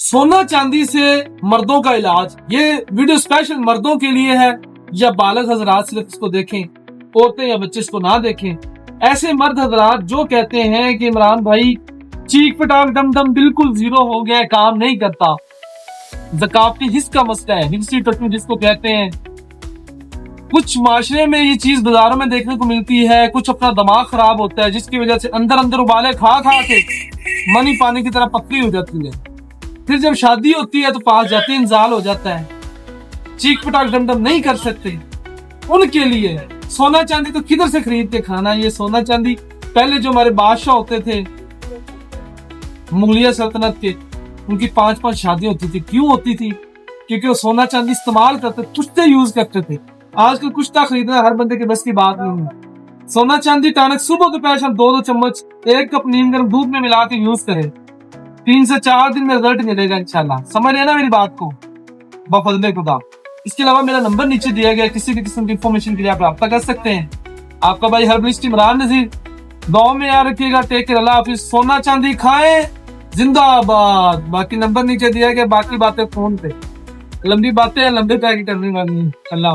सोना चांदी से मर्दों का इलाज, ये वीडियो स्पेशल मर्दों के लिए है या बालग हजरात सिर्फ इसको देखें, औरतें या बच्चे इसको ना देखें। ऐसे मर्द हजरात जो कहते हैं कि इमरान भाई चीख पटाख डम डम बिल्कुल जीरो हो गया है, काम नहीं करता, ज़काती हिस्स का मसला है, हिस्सी टट्टू जिसको कहते हैं। कुछ माशरे में ये चीज बाजारों में देखने को मिलती है, कुछ अपना दिमाग खराब होता है जिसकी वजह से अंदर अंदर उबाले खा खा के मनी पानी की तरह पतली हो जाती है। फिर जब शादी होती है तो पास जाते ही इंजाल हो जाता है, चीख पटाख डमडम नहीं कर सकते। उनके लिए सोना चांदी तो किधर से खरीद के खाना। ये सोना चांदी पहले जो हमारे बादशाह होते थे मुगलिया सल्तनत के, उनकी 5-5 शादी होती थी। क्यों होती थी? क्योंकि वो सोना चांदी इस्तेमाल करते, कुश्ते यूज करते थे। आजकल कुश्ता खरीदना हर बंदे के बस की बात नहीं है। सोना चांदी टानक सुबह दोपहर शाम 2-2 चम्मच 1 कप नीम गर्म दूध में मिला के यूज करें, 3 से 4 दिन में रिजल्ट मिलेगा इंशाल्लाह। समझ रहे ना मेरी बात को, बफजले खुदा। इसके अलावा मेरा नंबर नीचे दिया गया, किसी भी किस्म की इंफॉर्मेशन के लिए आप रब्ता कर सकते हैं। आपका भाई हर्बलिस्ट इमरान नजीर, दुआ में याद रखिएगा। टेक केयर, अल्लाह हाफिज। सोना चांदी खाएं, जिंदाबाद। बाकी नंबर नीचे दिया गया, बाकी बातें फोन पे। लंबी बातें लंबे पैक करने वाली है। अल्लाह।